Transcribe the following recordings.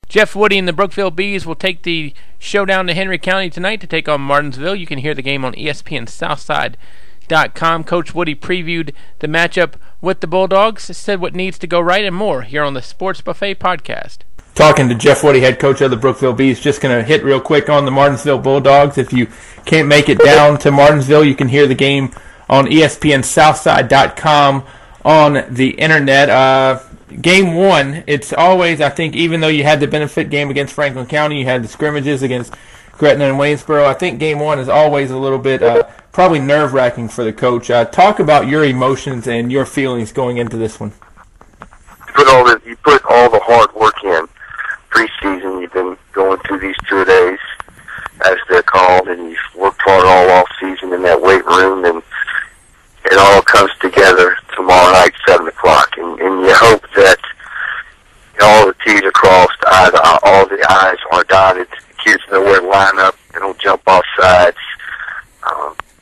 Jeff Woody and the Brookville Bees will take the showdown to Henry County tonight to take on Martinsville. You can hear the game on ESPNSouthside.com. Coach Woody previewed the matchup with the Bulldogs, said what needs to go right, and more here on the Sports Buffet podcast. Talking to Jeff Woody, head coach of the Brookville Bees. Just going to hit real quick on the Martinsville Bulldogs. If you can't make it down to Martinsville, you can hear the game on ESPNSouthside.com on the internet. Game one, it's always, I think, even though you had the benefit game against Franklin County, you had the scrimmages against Gretna and Waynesboro, I think game one is always a little bit probably nerve-wracking for the coach. Talk about your emotions and your feelings going into this one. You put all the hard work in. Preseason, you've been going through these 2 days, as they're called, and you've worked hard all off season in that weight room, and it all comes together tomorrow night, 7 o'clock. And you hope that all the T's are crossed, all the I's are dotted, the kids know where to line up, they don't jump off sides.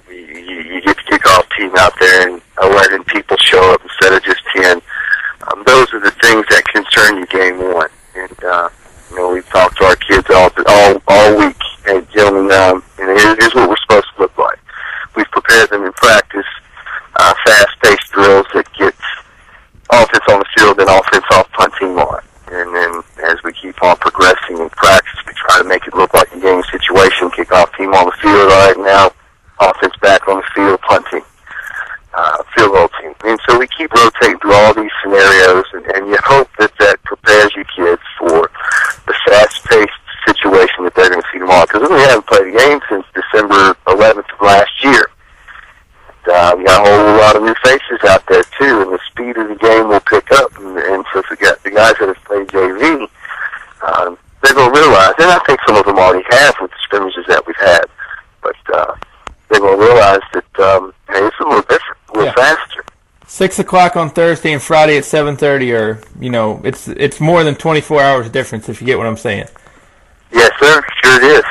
You get the kickoff team out there and 11 people show up instead of just 10. Those are the things that concern you game one. And, we've talked to our kids all week. Hey, gentlemen, here's what we're supposed to look like. We've prepared them in practice, fast-paced drills that get offense on the field and offense off punting line. And then as we keep on progressing in practice, we try to make it look like a game situation. Kickoff team on the field right now, offense back on the field, punting, field goal team. And so we keep rotating through all these scenarios, and you hope that prepares you kids for the fast-paced situation that they're going to see tomorrow. Because we haven't played a game since December 11th of last year. We got a whole lot of new faces out there, too, and the speed of the game will pick up. And so if we got the guys that have played JV, they're going to realize, and I think some of them already have with the scrimmages that we've had, but they're going to realize that hey, it's a little different, a little faster. 6 o'clock on Thursday and Friday at 7:30, or it's more than 24 hours difference, if you get what I'm saying. Yes, sir. Sure it is.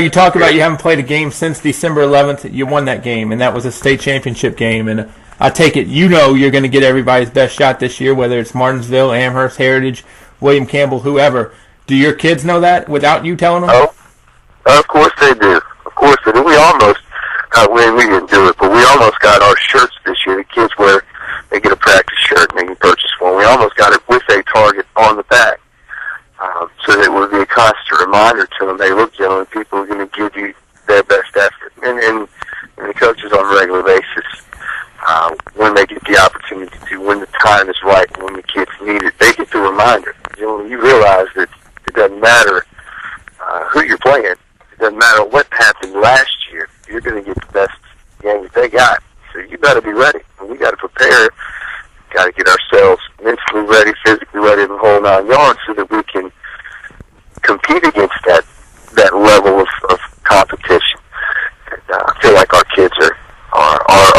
You talk about you haven't played a game since December 11th. You won that game, and that was a state championship game. And I take it you're going to get everybody's best shot this year, whether it's Martinsville, Amherst, Heritage, William Campbell, whoever. Do your kids know that without you telling them? Oh, of course they do. Of course they do. We almost, we didn't do it, but we almost got our shirts this year. The kids they get a practice shirt and they can purchase one. We almost got it with a target on the back. So that it would be a constant reminder to them, hey, look, gentlemen, people are going to give you their best effort. And the coaches on a regular basis, when they get the opportunity to, when the time is right, when the kids need it, they get the reminder. You realize that it doesn't matter who you're playing. It doesn't matter what happened last year. You're going to get the best game that they got. So you got to be ready. And we got to prepare. Got to get ourselves mentally ready, physically ready, the whole 9 yards, so that we can compete against that level of competition. And, I feel like our kids are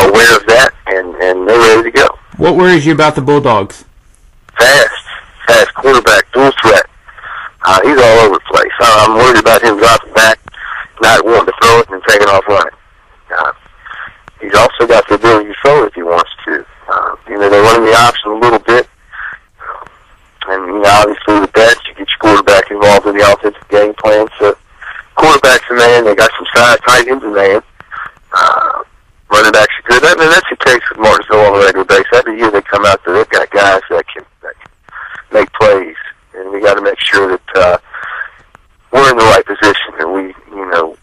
aware of that, and they're ready to go. What worries you about the Bulldogs? Fast quarterback, dual threat. He's all over the place. I'm worried about him dropping back, not wanting to throw it, and taking off running. He's also got the ability to throw if he wants to. They're running the option a little bit. And, obviously with that, you get your quarterback involved in the offensive game plan. So, quarterback's a man. They got some size, tight ends a man. Running backs are good. That's the case with Martinsville on a regular basis. Every year they come out there, they've got guys that can make plays. And we got to make sure that we're in the right position and our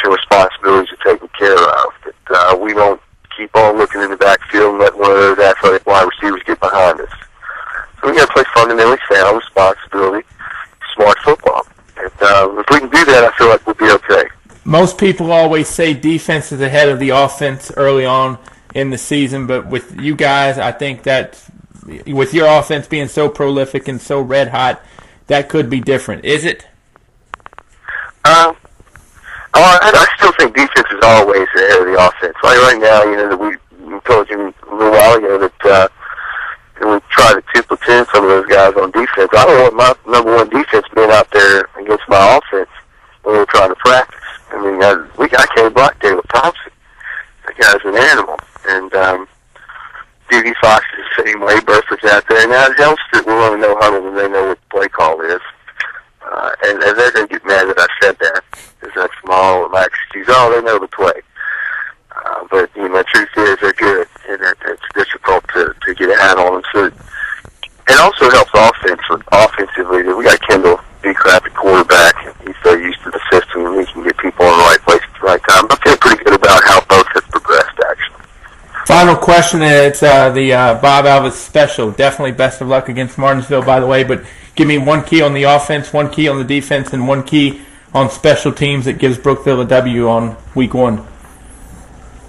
responsibilities are taken care of. That we don't keep on looking in the backfield and let one of those athletic wide receivers get behind us. So we got to play fundamentally sound, responsibility, smart football. And if we can do that, I feel like we'll be okay. Most people always say defense is ahead of the offense early on in the season, but with you guys, I think that with your offense being so prolific and so red hot, that could be different. Is it? I still think defense is always ahead of the offense. Like right now, that we told you a little while ago that we try to platoon some of those guys on defense. I don't want my number one defense being out there against my offense when we're trying to practice. I can't block David Thompson. That guy's an animal. And D.D. Fox is the same way. Burford's out there. Now it helps that we're running no huddle and they know what the play call is. and they're going to get mad that I said that. Because that's my excuse. Oh, they know the play. But, the truth is they're good, and it's difficult to get a hat on them. So it also helps offensively. We got Kendall Beecraft at quarterback. He's so used to the system, and he can get people in the right place at the right time. I feel pretty good about how both have progressed, actually. Final question, it's the Bob Alvis special. Definitely best of luck against Martinsville, by the way, but give me one key on the offense, one key on the defense, and one key on special teams that gives Brookville a W on week 1.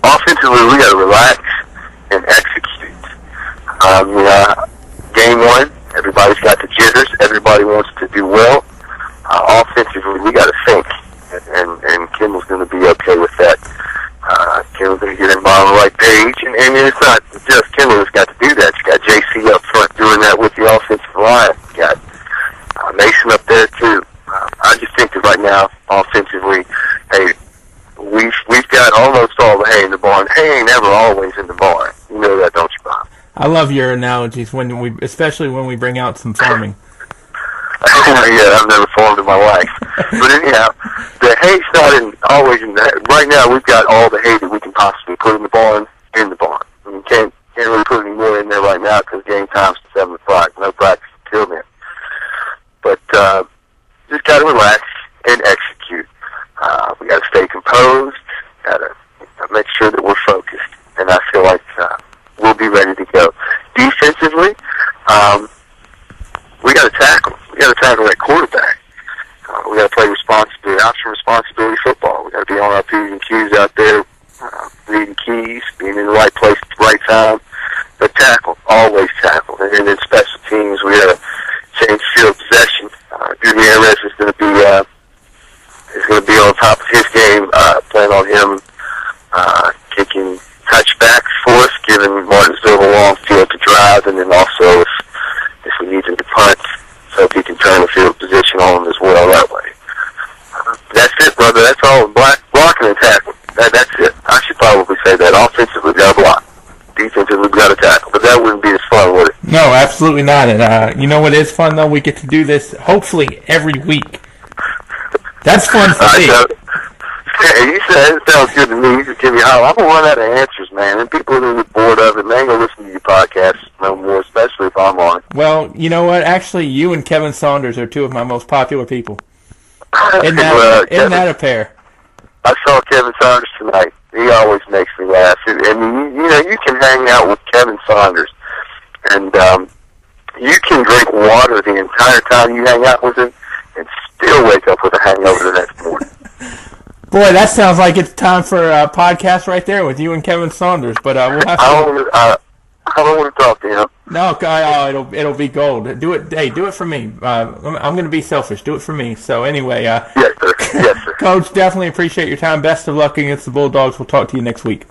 Offensively, we got to relax and execute. Game 1, everybody's got the jitters. Everybody wants to do well. Offensively, we got to think, and Kendall's going to be okay with that. Kendall's going to get him on the right page, and it's not just Kendall that's got to do that. You got JC up front doing that with the offensive line. You got Mason up there too. I just think that right now, offensively, hey, we've got almost all the hay in the barn. Hay ain't never always in the barn. You know that, don't you, Bob? I love your analogies especially when we bring out some farming. Yeah, I've never farmed in my life. But anyhow, the hay's not always in the. Right now, we've got all the hay that we can possibly put in the barn. I mean, can't really put any more in there right now because game time's 7 o'clock. No practice until then. But just got to relax and execute. We got to stay composed. Got to make sure that we're focused. And I feel like we'll be ready to go. Defensively, we got to tackle. We got to tackle that quarterback. We got to play option responsibility football. We got to be on our P's and Q's out there, reading keys, being in the right place at the right time. But tackle, always tackle. And then in special teams, we got to change field possession. Gutierrez is going to be on top of his game. Plan on him kicking touchbacks for us, giving Martinsville a long field to drive, and then also if we need him to punt, so he can turn the field position on him as well that way. That's it, brother. That's all. Blocking and tackling. That's it. I should probably say that. Offensively, we got to block. Defensively, we got to tackle. But that wouldn't be as fun, would it? No, absolutely not. And you know what is fun, though? We get to do this, hopefully, every week. That's fun for me. You said it sounds good to me. You just give me a holler. I'm going to run out of answers, man. And people are going to get bored of it, and they ain't going to listen to your podcast no more, especially if I'm on. Well, you know what? Actually, you and Kevin Saunders are two of my most popular people. Isn't that a pair? I saw Kevin Saunders tonight. He always makes me laugh. And you can hang out with Kevin Saunders, and you can drink water the entire time you hang out with him and still wake up with a hangover the next morning. Boy, that sounds like it's time for a podcast right there with you and Kevin Saunders. But we'll have to. I don't want to talk to him. No, it'll be gold. Do it. Hey, do it for me. I'm going to be selfish. Do it for me. So anyway, yes, sir. Yes, sir. Coach, definitely appreciate your time. Best of luck against the Bulldogs. We'll talk to you next week.